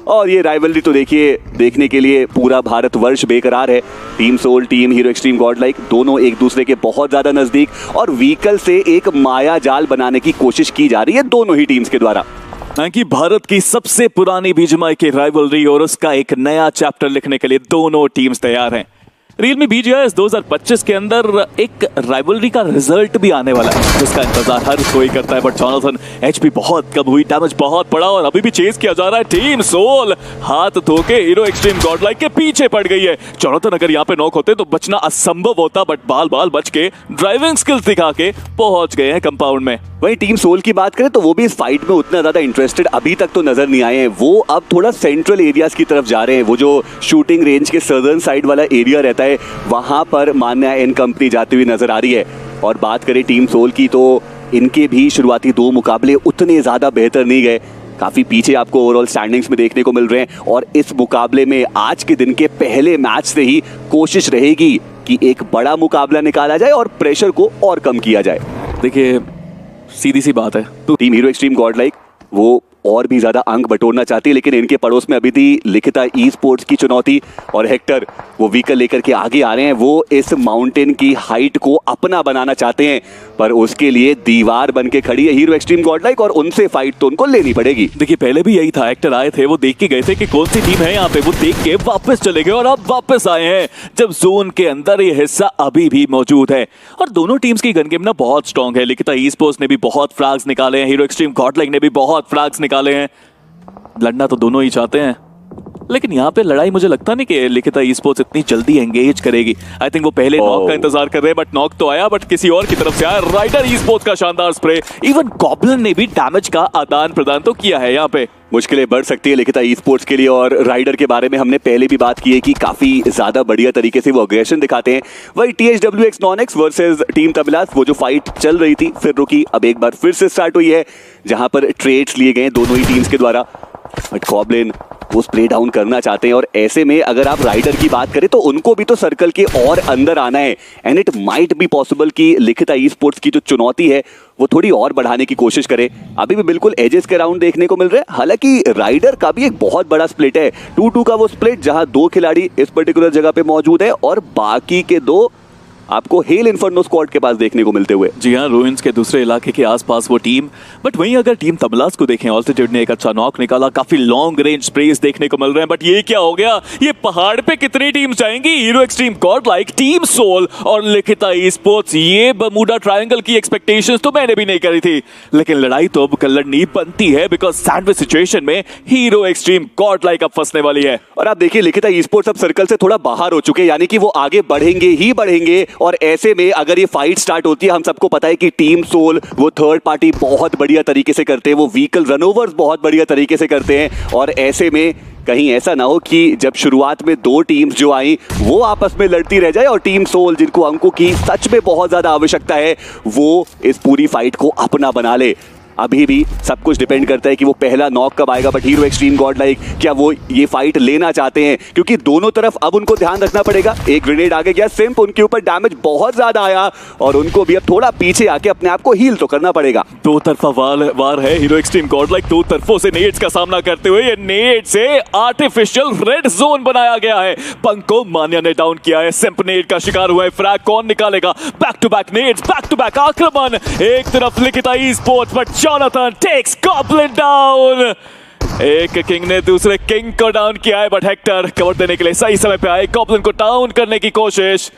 और ये राइवलरी तो देखिए देखने के लिए पूरा भारतवर्ष बेकरार है। Team Soul, team Hero Xtreme Godlike दोनों एक दूसरे के बहुत ज्यादा नजदीक और व्हीकल से एक माया जाल बनाने की कोशिश की जा रही है दोनों ही टीम्स के द्वारा। कि भारत की सबसे पुरानी बीजीएमआई की राइवलरी और उसका एक नया चैप्टर लिखने के लिए दोनों टीम्स तैयार हैं। रियलमी बीजीआईएस 2025 के अंदर एक राइवलरी का रिजल्ट भी आने वाला है जिसका इंतजार हर कोई करता है। बट जोनाथन एचपी बहुत कम हुई, डैमेज बहुत पड़ा और अभी भी चेस किया जा रहा है। टीम सोल हाथ धो के हीरो एक्सट्रीम गॉडलाइक के पीछे पड़ गई है। जोनाथन अगर यहाँ पे नॉक होते तो बचना असंभव होता, बट बाल बाल बच के ड्राइविंग स्किल्स दिखा के पहुंच गए हैं कंपाउंड में। वहीं टीम सोल की बात करें तो वो भी इस फाइट में उतना ज्यादा इंटरेस्टेड अभी तक तो नजर नहीं आए हैं। वो अब थोड़ा सेंट्रल एरियाज की तरफ जा रहे हैं। वो जो शूटिंग रेंज के सदर्न साइड वाला एरिया रहता है वहां पर मान्या एन कंपनी जाती हुई नजर आ रही है। और बात करें टीम सोल की तो इनके भी शुरुआती 2 मुकाबले उतने ज्यादा बेहतर नहीं गए, काफी पीछे आपको ओवरऑल स्टैंडिंग्स में देखने को मिल रहे हैं। और इस मुकाबले में आज के दिन के पहले मैच से ही कोशिश रहेगी कि एक बड़ा मुकाबला निकाला जाए और प्रेशर को और कम किया जाए। देखिए सीधी सी बात है, तो टीम हीरो एक्सट्रीम गॉडलाइक वो और भी ज्यादा अंक बटोरना चाहती है, लेकिन इनके पड़ोस में अभी थी लिखिता ई स्पोर्ट्स की चुनौती और हेक्टर वो व्हीकल लेकर के आगे आ रहे हैं। वो इस माउंटेन की हाइट को अपना बनाना चाहते हैं, पर उसके लिए दीवार बन के खड़ी है हीरो एक्सट्रीम गॉडलाइक और उनसे फाइट तो उनको लेनी पड़ेगी। देखिए पहले भी यही था, हेक्टर आए थे, वो देख के गए थे कि कौन सी टीम है यहाँ पे, वो देख के वापस चले गए और अब वापस आए हैं जब जोन के अंदर ये हिस्सा अभी भी मौजूद है। और दोनों टीम्स की गन गेम ना बहुत स्ट्रॉन्ग है। लिखिता ई स्पोर्ट्स ने भी बहुत फ्लैग्स निकाले हैं, हीरो एक्सट्रीम गॉडलाइक ने भी बहुत फ्लैग्स निकाले हैं। लड़ना तो दोनों ही चाहते हैं, लेकिन यहाँ पे लड़ाई मुझे लगता नहीं कि लिखिता ई स्पोर्ट्स इतनी जल्दी एंगेज करेगी। आई थिंक वो पहले नॉक का इंतजार कर रहे हैं, बट नॉक तो आया, बट किसी और की तरफ से आया। राइडर ई स्पोर्ट्स का शानदार स्प्रे, इवन गॉब्लिन ने भी डैमेज का आदान प्रदान तो किया है। यहाँ पे मुश्किलें बढ़ सकती है लिखिता ई स्पोर्ट्स के लिए। और राइडर के बारे में हमने पहले भी बात की है कि काफी ज्यादा बढ़िया तरीके से वो अग्रेशन दिखाते हैं। वही THWX नॉन-एक्स वर्सेस टीम तमिलास, वो जो फाइट चल रही थी फिर रुकी, अब एक बार फिर से स्टार्ट हुई है जहां पर ट्रेड्स लिए गए दोनों ही टीम्स के द्वारा। बट गॉब्लिन वो स्प्रे डाउन करना चाहते हैं और ऐसे में अगर आप राइडर की बात करें तो उनको भी तो सर्कल के और अंदर आना है। And it might be possible कि लिखिता ई स्पोर्ट्स की जो चुनौती है वो थोड़ी और बढ़ाने की कोशिश करे। अभी भी बिल्कुल एजेस के राउंड देखने को मिल रहे हैं। हालांकि राइडर का भी एक बहुत बड़ा स्प्लिट है, 2-2 का वो स्प्लिट, जहां 2 खिलाड़ी इस पर्टिकुलर जगह पे मौजूद है और बाकी के 2 आपको हेल इन्फर्नो स्क्वाड के पास देखने को मिलते हुए। जी हाँ, रूइंस के दूसरे इलाके के आसपास वो टीम। बट वहीं अगर टीम तमिलास को देखें, ऑल्टीट्यूड ने एक अच्छा नॉक निकाला, काफी लॉन्ग रेंज स्प्रेस देखने को मिल रहे हैं। बट ये क्या हो गया, ये पहाड़ पे कितनी टीम्स जाएंगी? Hero Xtreme Godlike, team Soul और लिखिता ई स्पोर्ट्स। ये बर्मुडा ट्रायंगल की एक्सपेक्टेशंस तो मैंने भी नहीं करी थी, लेकिन लड़ाई तो अब लड़नी बनती है बिकॉज सैंडविच सिचुएशन में हीरो एक्सट्रीम गॉडलाइक अब फंसने वाली है। और आप देखिए लिखिता ई स्पोर्ट्स अब सर्कल से थोड़ा बाहर हो चुके हैं, यानी कि वो आगे बढ़ेंगे ही बढ़ेंगे। और ऐसे में अगर ये फाइट स्टार्ट होती है, हम सबको पता है कि टीम सोल वो थर्ड पार्टी बहुत बढ़िया तरीके से करते हैं, वो व्हीकल रनओवर्स बहुत बढ़िया तरीके से करते हैं। और ऐसे में कहीं ऐसा ना हो कि जब शुरुआत में 2 टीम्स जो आई वो आपस में लड़ती रह जाए और टीम सोल जिनको अंकों की सच में बहुत ज्यादा आवश्यकता है वो इस पूरी फाइट को अपना बना ले। अभी भी सब कुछ डिपेंड करता है कि वो पहला नॉक कब आएगा। बट हीरो एक्सट्रीम गॉडलाइक क्या वो ये फाइट लेना चाहते हैं, क्योंकि दोनों तरफ अब उनको ध्यान रखना पड़ेगा। एक ग्रेनेड आगे गया, सिंप उनके ऊपर डैमेज बहुत ज्यादा आया और उनको भी अब थोड़ा पीछे आके अपने आप को हील तो करना पड़ेगा। 2 तरफा वार है हीरो एक्सट्रीम गॉडलाइक, 2 तरफों से नेड्स का सामना करते हुए। ये नेड से आर्टिफिशियल रेड जोन बनाया गया है। पंक को मान्या ने डाउन किया है, सिंप नेड का शिकार हुआ है। फ्रैग कौन निकालेगा? बैक टू बैक नेड्स, बैक टू बैक आक्रमण। एक तरफ लिखिता esports, but Jonathan takes goblin down. एक किंग ने दूसरे किंग को डाउन किया है, बट हेक्टर कवर देने के लिए सही समय पे आए। गॉब्लिन को डाउन करने की कोशिश,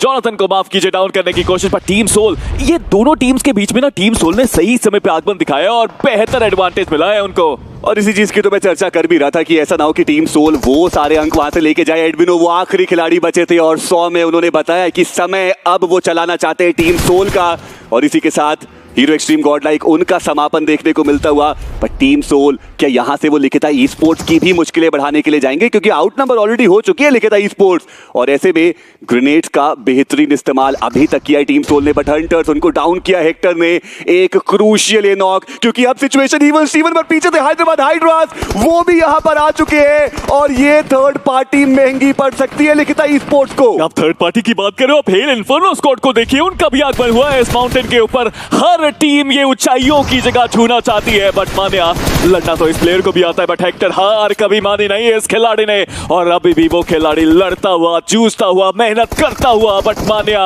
जोनाथन को माफ कीजिए डाउन करने की कोशिश। पर टीम सोल, ये दोनों टीम्स के बीच में ना टीम सोल ने सही समय पे आगमन दिखाया और बेहतर एडवांटेज मिला है उनको। और इसी चीज की तो मैं चर्चा कर भी रहा था कि ऐसा ना हो कि टीम सोल वो सारे अंक वहां से लेके जाए। एडविनो वो आखिरी खिलाड़ी बचे थे और 100 में उन्होंने बताया कि समय अब वो चलाना चाहते हैं टीम सोल का। और इसी के साथ हीरो एक्सट्रीम गॉडलाइक उनका समापन देखने को मिलता हुआ। पर टीम सोल क्या यहां से वो लिखिता ई स्पोर्ट्स की भी मुश्किलें बढ़ाने के लिए जाएंगे, क्योंकि आउट नंबर ऑलरेडी हो चुकी है लिखिता ई स्पोर्ट्स। और ऐसे में ग्रेनेड्स का बेहतरीन इस्तेमाल अभी तक किया है टीम सोल ने, बट हंटर्स उनको डाउन किया हेक्टर ने। एक क्रूशियल नॉक, क्योंकि अब सिचुएशन इवन स्टीवन पर पीछे थे हैदराबाद हाइड्रास, वो भी यहां पर आ चुके हैं और ये थर्ड पार्टी महंगी पड़ सकती है लिखिता ई स्पोर्ट्स को। आप थर्ड पार्टी की बात कर रहे हो, हेल इन्फर्नो स्क्वाड को देखिए, उनका भी आगमन हुआ है इस माउंटेन के ऊपर। हर हर टीम ये ऊंचाइयों की जगह छूना चाहती है, बट मान्या लड़ना तो इस प्लेयर को भी आता है, बट हेक्टर हार कभी मानी नहीं है इस खिलाड़ी ने। और अभी भी वो खिलाड़ी लड़ता हुआ, जूझता हुआ, मेहनत करता हुआ, बट मान्या,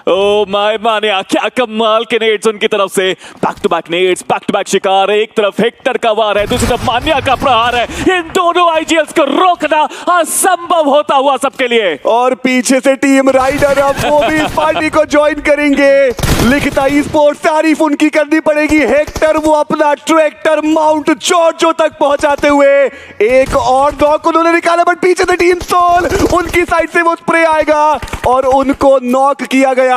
ओ माय मान्या, क्या कमाल के नेट्स उनकी तरफ से। Back to back nades, back to back शिकार। एक तरफ हेक्टर का वार है, दूसरी तरफ मान्या का प्रहार है। इन दोनों आईजीएल्स को रोकना असंभव होता हुआ सबके लिए। और पीछे से टीम राइडर, अब वो भी इस पार्टी को ज्वाइन करेंगे। लिखता ई स्पोर्ट्स, तारीफ उनकी करनी पड़ेगी। हेक्टर वो अपना ट्रैक्टर माउंट जॉर्जो तक पहुंचाते हुए एक और नॉक उन्होंने निकाला, बट पीछे से टीम सोल, उनकी साइड से वो स्प्रे आएगा और उनको नॉक किया गया।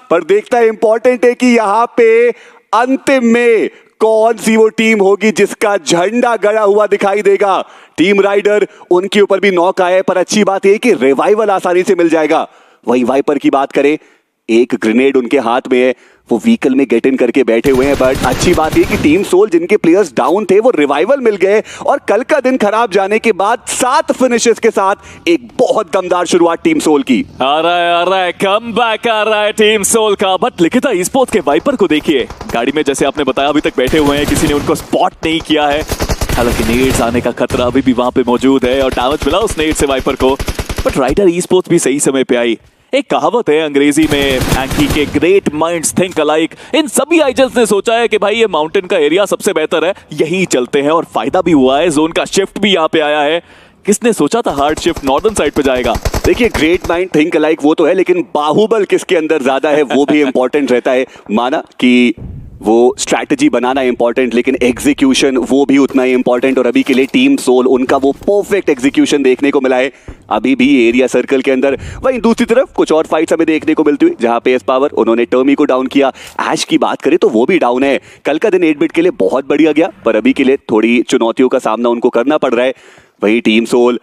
पर देखता है, इंपॉर्टेंट है कि यहां पे अंतिम में कौन सी वो टीम होगी जिसका झंडा गड़ा हुआ दिखाई देगा। टीम राइडर, उनके ऊपर भी नॉक आया है, पर अच्छी बात है कि रिवाइवल आसानी से मिल जाएगा। वही वाइपर की बात करें, एक ग्रेनेड उनके हाथ में है, वो व्हीकल में गेट इन करके बैठे हुए हैं। बट अच्छी बात है कि टीम सोल, जिनके प्लेयर्स डाउन थे, वो रिवाइवल मिल गए और कल का दिन खराब जाने के बाद 7 फिनिशेस के साथ एक बहुत दमदार शुरुआत टीम सोल की। आ रहा है कमबैक आ रहा है टीम सोल का। बट लिखिता ई स्पोर्ट्स के वाइपर को देखिए, गाड़ी में जैसे आपने बताया अभी तक बैठे हुए हैं, किसी ने उनको स्पॉट नहीं किया है। हालांकि नेट्स आने का खतरा अभी भी वहां पे मौजूद है और डैमेज मिला उस नेट से वाइपर को। बट राइडर ई स्पोर्ट्स भी सही समय पे आई। एक कहावत है अंग्रेजी में, एंकी के ग्रेट माइंड्स थिंक अलाइक। इन सभी आईजल्स ने सोचा है कि भाई ये माउंटेन का एरिया सबसे बेहतर है, यही चलते हैं, और फायदा भी हुआ है। जोन का शिफ्ट भी यहाँ पे आया है। किसने सोचा था हार्ड शिफ्ट नॉर्दर्न साइड पे जाएगा। देखिए, ग्रेट माइंड थिंक अलाइक वो तो है, लेकिन बाहुबल किसके अंदर ज्यादा है वो भी इंपॉर्टेंट रहता है। माना कि वो स्ट्रैटेजी बनाना इंपॉर्टेंट, लेकिन एग्जीक्यूशन वो भी उतना ही इंपॉर्टेंट। और अभी के लिए टीम सोल, उनका वो परफेक्ट एग्जीक्यूशन देखने को मिला है अभी भी एरिया सर्कल के अंदर। वहीं दूसरी तरफ कुछ और फाइट्स हमें देखने को मिलती हुई, जहां पे एस पावर उन्होंने टर्मी को डाउन किया। ऐश की बात करें तो वो भी डाउन है। कल का दिन 8 बिट के लिए बहुत बढ़िया गया, पर अभी के लिए थोड़ी चुनौतियों का सामना उनको करना पड़ रहा है। वहीं टीम सोल,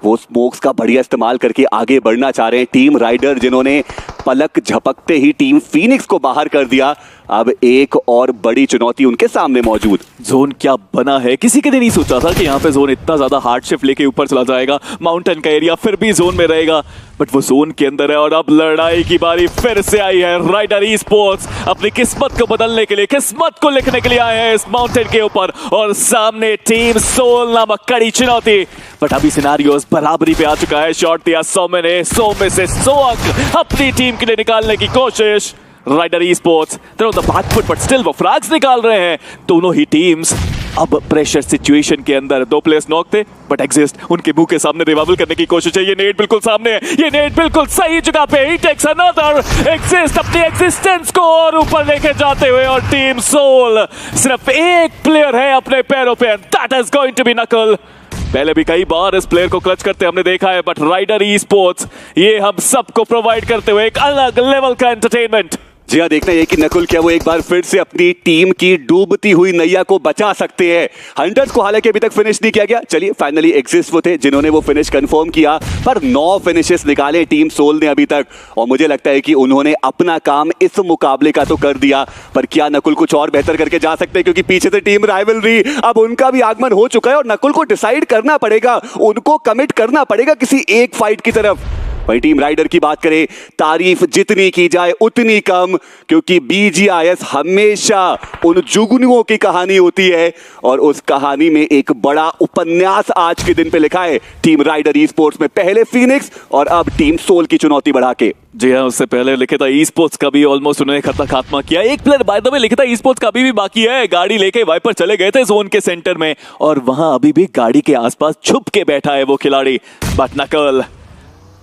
वो स्मोक्स का बढ़िया इस्तेमाल करके आगे बढ़ना चाह रहे हैं। टीम राइडर, जिन्होंने पलक झपकते ही टीम फीनिक्स को बाहर कर दिया, अब एक और बड़ी चुनौती उनके सामने मौजूद। जोन क्या बना है, किसी के ने नहीं सोचा था कि यहाँ पे जोन इतना ज्यादा हार्ड शिफ्ट लेके ऊपर चला जाएगा। माउंटेन का एरिया फिर भी जोन में रहेगा, बट वो जोन के अंदर है। और अब लड़ाई की बारी फिर से आई है। राइडर ई स्पोर्ट्स अपनी किस्मत को बदलने के लिए, किस्मत को लिखने के लिए आए हैं इस माउंटेन के ऊपर, और सामने टीम सोल नामक कड़ी चुनौती। बट अभी सिनारियोस बराबरी पे आ चुका है। शॉट दिया 100 ने, 100 में से 100 अंक अपनी टीम के लिए निकालने की कोशिश। Rider esports they're on the back foot, but still वो फ्रैग्स निकाल रहे हैं। दोनों ही टीम्स अब प्रेशर सिचुएशन के अंदर। 2 प्लेयर्स नॉक थे, बट एग्जिस्ट उनके मुंह के सामने रिवाइवल करने की कोशिश है। ये नेट बिल्कुल सामने है, ये नेट बिल्कुल सही जगह पे। ही टेक्स अनदर एग्जिस्ट, अपनी एग्जिस्टेंस को और ऊपर लेके जाते हुए। और टीम सोल सिर्फ एक प्लेयर है अपने पैरों पे, and that is going to be नकल। पहले भी कई बार इस प्लेयर को क्लच करते हमने देखा है, बट राइडर ई स्पोर्ट्स ये हम सबको प्रोवाइड करते हुए एक अलग लेवल का एंटरटेनमेंट। जी हाँ, देखना है कि नकुल क्या वो एक बार फिर से अपनी टीम की डूबती हुई नैया को बचा सकते हैं। हंटर्स को हालांकि अभी तक फिनिश नहीं किया गया। चलिए, फाइनली एग्जिस्ट वो थे जिन्होंने वो फिनिश कंफर्म किया, पर 9 फिनिशेस निकाले टीम सोल ने अभी तक। और मुझे लगता है कि उन्होंने अपना काम इस मुकाबले का तो कर दिया, पर क्या नकुल कुछ और बेहतर करके जा सकते हैं? क्योंकि पीछे से टीम राइवलरी, अब उनका भी आगमन हो चुका है और नकुल को डिसाइड करना पड़ेगा, उनको कमिट करना पड़ेगा किसी एक फाइट की तरफ। वही टीम राइडर की बात करें, तारीफ जितनी की जाए उतनी कम, क्योंकि बीजीआईएस हमेशा उन जुगनुओं की कहानी होती है, और उस कहानी में एक बड़ा उपन्यास आज के दिन पे लिखा है टीम राइडर ई स्पोर्ट्स में। पहले फीनिक्स और अब टीम सोल की चुनौती बढ़ा के। जी हाँ, उससे पहले लिखिता ई स्पोर्ट्स का भी ऑलमोस्ट उन्होंने खात्मा किया। एक प्लेयर बाय द वे लिखिता ई स्पोर्ट्स का अभी भी बाकी है। गाड़ी लेके वाइपर चले गए थे जोन के सेंटर में, और वहां अभी भी गाड़ी के आसपास छुप के बैठा है वो खिलाड़ी। बट नकल,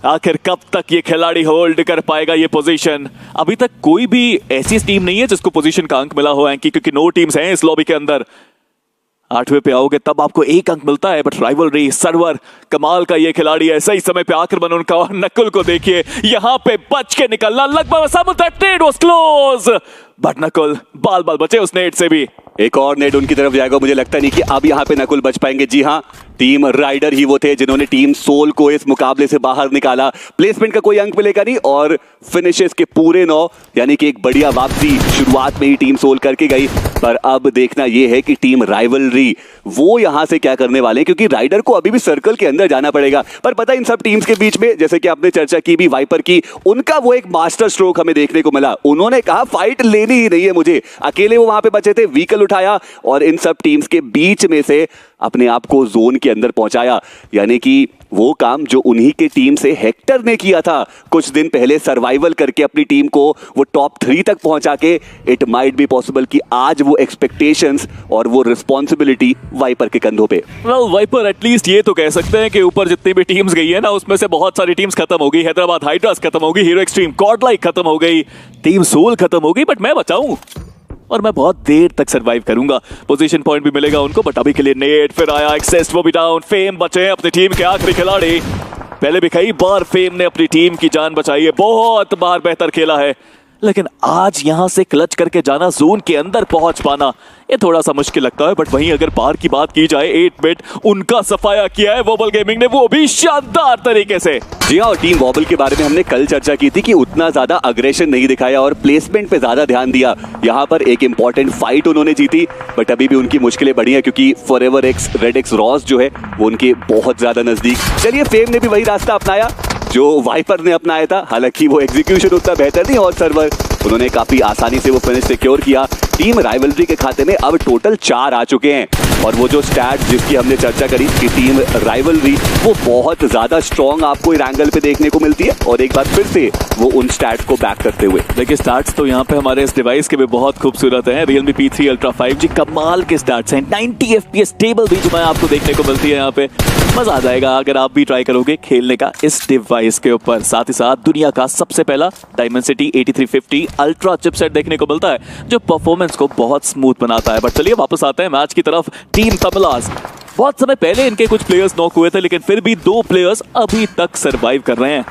आखिर कब तक ये खिलाड़ी होल्ड कर पाएगा ये पोजीशन? अभी तक कोई भी ऐसी टीम नहीं है जिसको पोजीशन का अंक मिला हो एंकी, क्योंकि 9 टीम्स हैं इस लॉबी के अंदर। 8वें पे आओगे तब आपको 1 अंक मिलता है, बट राइवलरी सर्वर कमाल का ये खिलाड़ी है। सही समय पे आक्रमण उनका, और नकुल को देखिए यहां पे बच के निकलना, लगभग net was close, but Nakul बाल बचे उस नेट से भी। एक और नेट उनकी तरफ जाएगा। मुझे लगता नहीं कि अब यहाँ पे नकुल बच पाएंगे। जी हाँ, टीम राइडर ही वो थे जिन्होंने टीम सोल को इस मुकाबले से बाहर निकाला। प्लेसमेंट का कोई अंक मिलेगा नहीं और फिनिशेस के पूरे 9, यानी कि एक बढ़िया वापसी शुरुआत में ही टीम सोल करके गई। पर अब देखना यह है कि टीम राइवलरी वो यहां से क्या करने वाले हैं, क्योंकि राइडर को अभी भी सर्कल के अंदर जाना पड़ेगा। पर पता इन सब टीम्स के बीच में, जैसे कि आपने चर्चा की भी वाइपर की, उनका वो एक मास्टर स्ट्रोक हमें देखने को मिला। उन्होंने कहा फाइट लेनी ही नहीं है मुझे, अकेले वो वहां पे बचे थे, व्हीकल उठाया और इन सब टीम्स के बीच में से अपने आप को जोन के अंदर पहुंचाया। यानी कि वो काम जो उन्हीं के टीम से हेक्टर ने किया था कुछ दिन पहले, सर्वाइवल करके अपनी टीम को वो टॉप 3 तक पहुंचा के, इट माइट बी पॉसिबल कि आज वो एक्सपेक्टेशंस और वो रिस्पॉन्सिबिलिटी वाइपर के कंधों पे। वेल, वाइपर एटलीस्ट ये तो कह सकते हैं कि ऊपर जितनी भी टीम्स गई है ना, उसमें से बहुत सारी टीम्स खत्म हो गई। हैदराबाद हाइड्रास खत्म हो गई, हीरो एक्सट्रीम गॉडलाइक खत्म हो गई, टीम सोल खत्म हो गई, बट मैं बचाऊं और मैं बहुत देर तक सरवाइव करूंगा। पोजीशन पॉइंट भी मिलेगा उनको, बट अभी के लिए नेट फिर आया, एक्सेस्ट वो भी डाउन, फेम बचे हैं अपनी टीम के आखिरी खिलाड़ी। पहले भी कई बार फेम ने अपनी टीम की जान बचाई है, बहुत बार बेहतर खेला है, लेकिन आज यहां से क्लच करके जाना, जोन के अंदर पहुंच पाना, ये थोड़ा सा मुश्किल लगता है। बट वहीं अगर बार की बात की जाए, 8 बिट उनका सफाया किया है वोबल गेमिंग ने, वो भी शानदार तरीके से। जी हाँ, और टीम वोबल के बारे में हमने कल चर्चा की थी कि उतना ज्यादा अग्रेशन नहीं दिखाया और प्लेसमेंट पे ज्यादा ध्यान दिया। यहाँ पर एक इंपॉर्टेंट फाइट उन्होंने जीती, बट अभी भी उनकी मुश्किलें बढ़ी हैं क्योंकि forever x red x Ross जो है वो उनके बहुत ज्यादा नजदीक। चलिए, फेम ने भी वही रास्ता अपनाया जो वाइपर ने अपनाया था, हालांकि वो एग्जीक्यूशन उतना बेहतर नहीं और सर्वर उन्होंने काफी आसानी से वो फिनिश सिक्योर किया। टीम राइवलरी के खाते में अब टोटल 4 आ चुके हैं और वो जो स्टैट जिसकी हमने चर्चा करी कि टीम राइवलरी वो बहुत ज्यादा स्ट्रॉन्ग आपको इस एंगल पे देखने को मिलती है, और एक बार फिर से वो उन स्टैट्स को बैक करते हुए। देखिए, स्टैट्स तो यहाँ पे हमारे इस डिवाइस के भी बहुत खूबसूरत हैं। Realme P3 Ultra 5G कमाल के स्टैट्स हैं, 90 FPS स्टेबल भी जो आपको देखने को मिलती है। यहाँ पे मजा आ जाएगा अगर आप भी ट्राई करोगे खेलने का इस डिवाइस के ऊपर। साथ ही साथ दुनिया का सबसे पहला Dimensity 8350 अल्ट्रा चिपसेट देखने को मिलता है जो परफॉर्मेंस को बहुत स्मूथ बनाता है। बट चलिए वापस आते हैं मैच की तरफ। टीम तमिलास, बहुत समय पहले इनके कुछ प्लेयर्स नॉक हुए थे, लेकिन फिर भी 2 प्लेयर्स अभी तक सरवाइव कर रहे हैं।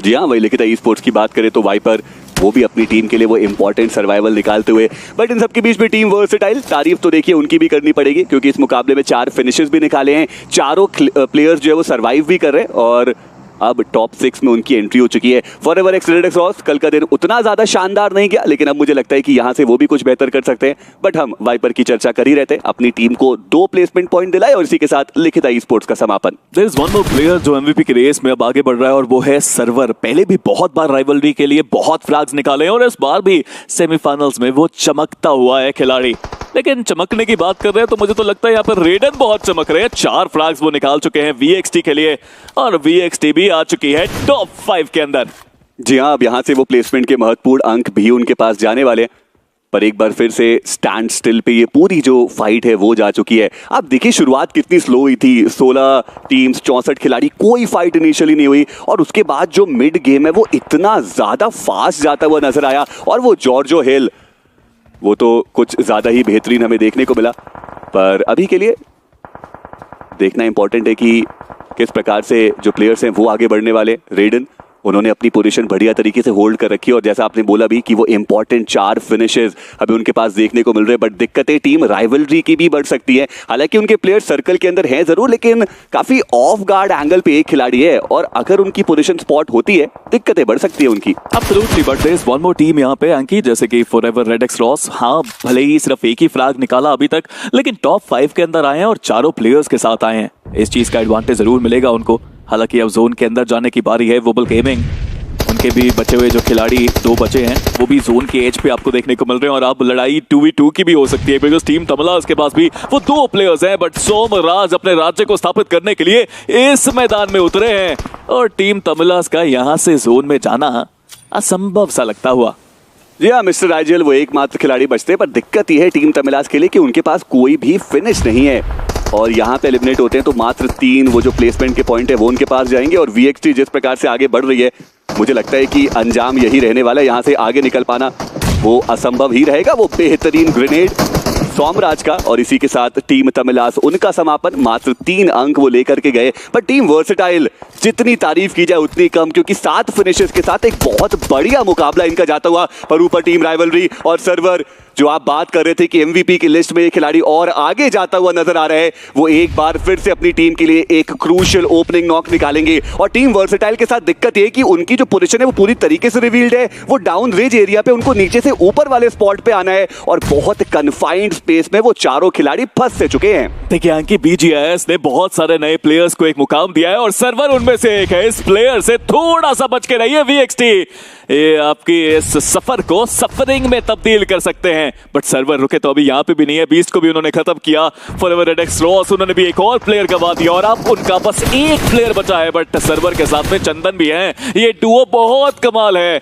जी हाँ, वही लिखित ई स्पोर्ट्स की बात करें तो वाइपर वो भी अपनी टीम के लिए वो इंपॉर्टेंट सर्वाइवल निकालते हुए, बट इन सबके बीच में टीम वर्सेटाइल, तारीफ तो देखिए उनकी भी करनी पड़ेगी क्योंकि इस मुकाबले में 4 फिनिशेस भी निकाले हैं, चारों प्लेयर्स जो है वो सर्वाइव भी कर रहे हैं और अब टॉप 6 में उनकी एंट्री हो चुकी है। Forever x red x Ross कल का दिन उतना ज्यादा शानदार नहीं गया, लेकिन अब मुझे लगता है कि यहां से वो भी कुछ बेहतर कर सकते हैं। बट हम वाइपर की चर्चा कर ही रहते हैं, अपनी टीम को 2 प्लेसमेंट पॉइंट दिलाए और इसी के साथ लिखित ई स्पोर्ट्स का समापन। There is one more player जो एमवीपी की रेस में अब आगे बढ़ रहा है और वो है सर्वर। पहले भी बहुत बार राइवलरी के लिए बहुत फ्लैग्स निकाले हैं और इस बार भी सेमीफाइनल्स में वो चमकता हुआ है खिलाड़ी। लेकिन चमकने की बात कर रहे हैं तो मुझे तो लगता है यहाँ पर रेडन बहुत चमक रहे हैं। 4 फ्लैग्स वो निकाल चुके हैं VXT के लिए और VXT भी आ चुकी है टॉप 5 के अंदर। जी हाँ, अब यहाँ से वो प्लेसमेंट के महत्वपूर्ण अंक भी उनके पास जाने वाले हैं, पर एक बार फिर से स्टैंड स्टिल पे ये पूरी जो फाइट है वो जा चुकी है। आप देखिए शुरुआत कितनी स्लो हुई थी, 16 टीम्स 64 खिलाड़ी, कोई फाइट इनिशियली नहीं हुई और उसके बाद जो मिड गेम है वो इतना ज्यादा फास्ट जाता हुआ नजर आया और वो जॉर्जो हिल वो तो कुछ ज्यादा ही बेहतरीन हमें देखने को मिला। पर अभी के लिए देखना इंपॉर्टेंट है कि किस प्रकार से जो प्लेयर्स हैं वो आगे बढ़ने वाले। रेडन उन्होंने अपनी पोजीशन बढ़िया तरीके से होल्ड कर रखी है और जैसा आपने बोला भी कि वो इंपॉर्टेंट 4 फिनिशेस अभी उनके पास देखने को मिल रहे हैं। बट दिक्कतें टीम राइवलरी की भी बढ़ सकती है। हालांकि उनके प्लेयर सर्कल के अंदर हैं जरूर, लेकिन काफी ऑफ गार्ड एंगल पे एक खिलाड़ी है और अगर उनकी पोजीशन स्पॉट होती है दिक्कतें बढ़ सकती है उनकी। Absolutely, but there is one more team यहाँ पे अंकी, जैसे कि फॉरएवर रेड एक्स रॉस। हाँ, भले ही सिर्फ एक ही फ्लैग निकाला अभी तक, लेकिन टॉप 5 के अंदर आए हैं और चारों प्लेयर्स के साथ आए हैं। इस चीज का एडवांटेज जरूर मिलेगा उनको। हालांकि अब जोन के अंदर जाने की बारी है वोबल गेमिंग, उनके भी बचे हुए जो खिलाड़ी 2 बचे हैं वो भी जोन के एज पे आपको देखने को मिल रहे हैं और अब लड़ाई 2v2 की भी हो सकती है बिकॉज टीम तमिलास के पास भी वो 2 प्लेयर्स हैं। बट सोमराज अपने राज्य को स्थापित करने के लिए इस मैदान में उतरे हैं और टीम तमिलास का यहां से जोन में जाना असंभव सा लगता हुआ। जी हाँ, मिस्टर राइजल वो एकमात्र खिलाड़ी बचते हैं, पर दिक्कत यह है टीम तमिलास के लिए कि उनके पास कोई भी फिनिश नहीं है और यहाँ पे एलिमिनेट होते हैं तो मात्र 3 वो जो प्लेसमेंट के पॉइंट है वो उनके पास जाएंगे और VXT जिस प्रकार से आगे बढ़ रही है मुझे लगता है कि अंजाम यही रहने वाला है। यहाँ से आगे निकल पाना वो असंभव ही रहेगा। वो बेहतरीन ग्रेनेड सोमराज का और इसी के साथ टीम तमिलास उनका समापन, मात्र 3 अंक वो लेकर के गए। पर टीम वर्सेटाइल जितनी तारीफ की जाए उतनी कम, क्योंकि 7 फिनिशेस के साथ एक बहुत बढ़िया मुकाबला इनका जाता हुआ। पर ऊपर टीम राइवलरी और सर्वर, जो आप बात कर रहे थे कि एमवीपी की लिस्ट में ये खिलाड़ी और आगे जाता हुआ नजर आ रहा है, वो एक बार फिर से अपनी टीम के लिए एक क्रूशियल ओपनिंग नॉक निकालेंगे। और टीम वर्सेटाइल के साथ दिक्कत ये कि उनकी जो पोजीशन है वो पूरी तरीके से रिवील्ड है। वो डाउन रेंज एरिया पे उनको नीचे से ऊपर वाले स्पॉट पे आना है और बहुत कन्फाइंड स्पेस में वो चारों खिलाड़ी फंस से चुके हैं। देखिए अंकी, बीजीआईएस ने बहुत सारे नए प्लेयर्स को एक मुकाम दिया है और सर्वर उनमें से एक है। इस प्लेयर से थोड़ा सा बच के रहिए वीएक्सटी, ये आपकी इस सफर को सफरिंग में तब्दील कर सकते हैं। बट सर्वर रुके तो अभी यहाँ पे भी नहीं है। बीस्ट को भी उन्होंने खत्म किया। फॉरएवर रेडेक्स रॉस, उन्होंने भी एक और प्लेयर गवा दिया और अब उनका बस एक प्लेयर बचा है। बट सर्वर के साथ में चंदन भी है। ये डुओ बहुत कमाल है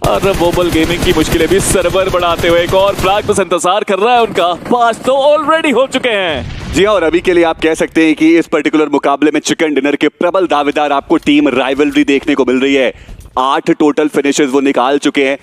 और मोबाइल गेमिंग की मुश्किलें भी सर्वर बढ़ाते हुए एक और फ्लैग बस इंतजार कर रहा है उनका। 5 तो ऑलरेडी हो चुके हैं। जी हाँ, और अभी के लिए आप कह सकते हैं कि इस पर्टिकुलर मुकाबले में चिकन डिनर के प्रबल दावेदार आपको टीम राइवलरी देखने को मिल रही है। 8 टोटल फिनिशेस वो निकाल चुके हैं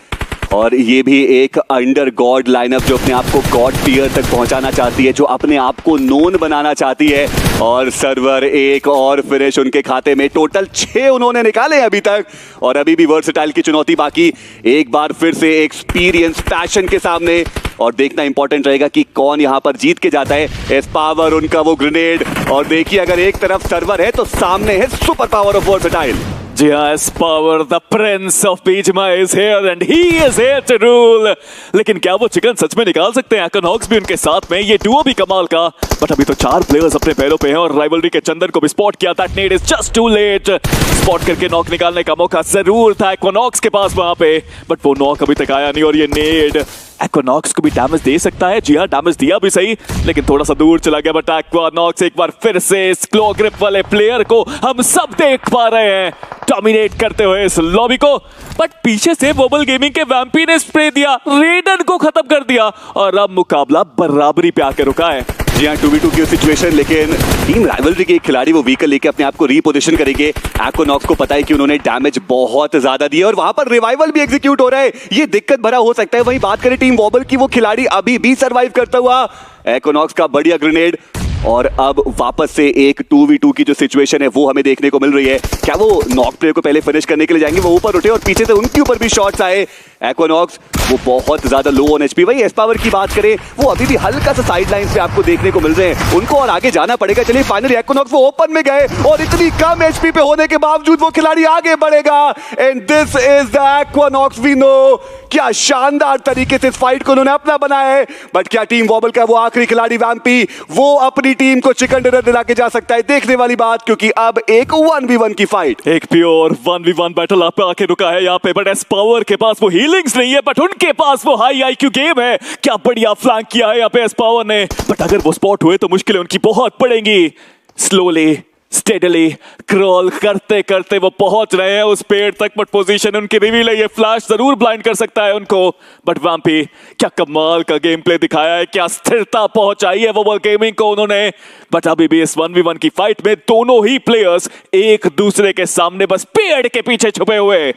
और ये भी एक अंडर गॉड लाइनअप जो अपने आप को गॉड टियर तक पहुंचाना चाहती है, जो अपने आप को नोन बनाना चाहती है। और सर्वर एक और फिनिश उनके खाते में, टोटल 6 उन्होंने निकाले अभी तक। और अभी भी वर्सेटाइल की चुनौती बाकी, एक बार फिर से एक्सपीरियंस पैशन के सामने। और देखना इंपॉर्टेंट रहेगा कि कौन यहां पर जीत के जाता है। एस पावर, उनका वो ग्रेनेड, और देखिए अगर एक तरफ सर्वर है तो सामने है सुपर पावर ऑफ वर्सेटाइल। जी हाँ, S power the prince of BGMI is here and he is here to rule. लेकिन क्या वो चिकन सच में निकाल सकते हैं? एकनॉक्स भी उनके साथ में, ये डुओ भी कमाल का। बट अभी तो 4 प्लेयर्स अपने पैरों पे हैं और राइवलरी के चंदन को भी स्पॉट किया। That nade is just too late. Spot करके नॉक निकालने का मौका जरूर था एक्वानॉक्स के पास वहां पे, बट वो नॉक अभी तक आया नहीं। और ये नेड एक्वानॉक्स को भी डैमेज दे सकता है। जी हाँ, डैमेज दिया भी सही, लेकिन थोड़ा सा दूर चला गया। बट एक्वानॉक्स एक बार फिर से इस क्लो ग्रिप वाले प्लेयर को हम सब देख पा रहे हैं डोमिनेट करते हुए इस लॉबी को। बट पीछे से मोबाइल गेमिंग के वैम्पी ने स्प्रे दिया, रेडन को खत्म कर दिया और अब मुकाबला बराबरी पे आके रुका है। जी हाँ, 2v2 की सिचुएशन, लेकिन टीम राइवलरी के एक खिलाड़ी वो व्हीकल लेके अपने आप को रीपोजिशन करेंगे। एक्वानॉक्स को पता है कि उन्होंने डैमेज बहुत ज्यादा दिया और वहां पर रिवाइवल भी एग्जीक्यूट हो रहा है। ये दिक्कत भरा हो सकता है। वहीं बात करें टीम वॉबल की, वो खिलाड़ी अभी भी सर्वाइव करता हुआ। एक्वानॉक्स का बढ़िया ग्रेनेड और अब वापस से एक 2v2 की जो सिचुएशन है वो हमें देखने को मिल रही है। क्या वो नॉक प्लेयर को पहले फिनिश करने के लिए जाएंगे? वो ऊपर उठे और पीछे से उनके ऊपर भी शॉट्स आए। एक्वानॉक्स वो बहुत ज्यादा लो ऑन एचपी। भाई एस पावर की बात करें, वो अभी भी हल्का सा साइड लाइन पे आपको देखने को मिल रहे हैं। उनको और आगे जाना पड़ेगा। चलिए फाइनली एक्वानॉक्स वो ओपन में गए और इतनी कम एचपी पे होने के बावजूद वो खिलाड़ी आगे बढ़ेगा। And this is the Aquanox we know. क्या शानदार तरीके से इस फाइट को उन्होंने अपना बनाया है। बट क्या टीम वॉबल का वो आखिरी खिलाड़ी वैम्पी वो अपनी टीम को चिकन डिनर दिला के जा सकता है? देखने वाली बात, क्योंकि अब एक 1v1 की फाइट, एक प्योर 1v1 बैटल आप आके रुका है यहाँ पे। बट एस पावर के पास वो हीलिंग्स नहीं है, बट उनके पास वो हाई आईक्यू गेम है। क्या बढ़िया फ्लैंक किया है यहाँ पे एस पावर ने। बट अगर वो स्पॉट हुए तो मुश्किलें उनकी बहुत पड़ेंगी। स्लोली स्टेडली क्रॉल करते करते वो पहुंच रहे हैं उस पेड़ तक, बट पोजीशन उनकी रिवील है। ये फ्लैश जरूर ब्लाइंड कर सकता है उनको। बट वैम्पी क्या कमाल का गेम प्ले दिखाया है, क्या स्थिरता पहुंचाई है वो गेमिंग को उन्होंने। बट अभी भी इस 1v1 की फाइट में दोनों ही प्लेयर्स एक दूसरे के सामने बस पेड़ के पीछे छुपे हुए।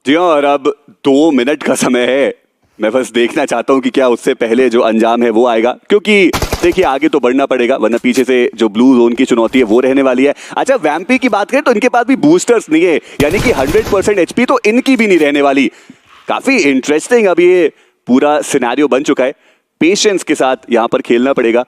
जी हाँ, और अब 2 मिनट का समय है। मैं बस देखना चाहता हूं कि क्या उससे पहले जो अंजाम है वो आएगा, क्योंकि देखिए आगे तो बढ़ना पड़ेगा, वरना पीछे से जो ब्लू जोन की चुनौती है वो रहने वाली है। अच्छा, वैम्पी की बात करें तो इनके पास भी बूस्टर्स नहीं है, यानी कि 100% एचपी तो इनकी भी नहीं रहने वाली। काफी इंटरेस्टिंग अब ये पूरा सिनेरियो बन चुका है। पेशेंस के साथ यहां पर खेलना पड़ेगा।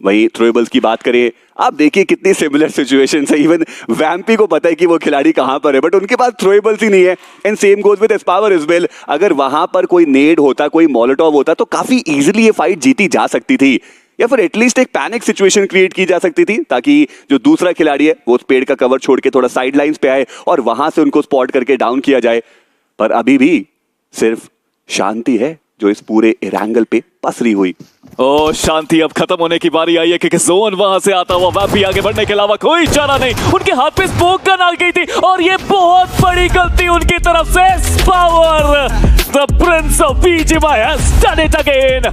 वहीं थ्रोएबल्स की बात करें, आप देखिए कितनी सिमिलर सिचुएशन है। इवन वैम्पी को पता है कि वो खिलाड़ी कहां पर है, बट उनके पास थ्रोएबल्स ही नहीं है। And same goes with S power is well. अगर वहां पर कोई नेड होता, कोई मोलोटोव होता तो काफी इजीली ये फाइट जीती जा सकती थी, या फिर एटलीस्ट एक पैनिक सिचुएशन क्रिएट की जा सकती थी, ताकि जो दूसरा खिलाड़ी है वो उस पेड़ का कवर छोड़ के थोड़ा साइड लाइंस पे आए और वहां से उनको स्पॉट करके डाउन किया जाए। पर अभी भी सिर्फ शांति है जो इस पूरे एंगल पे पसरी हुई। ओ शांति अब खत्म होने की बारी आई है, क्योंकि जोन वहां से आता हुआ वैम्पी आगे बढ़ने के अलावा कोई चारा नहीं। उनके हाथ पे स्मोक गन आ गई थी और ये बहुत बड़ी गलती उनकी तरफ से। Power the prince of BGMI has done it again.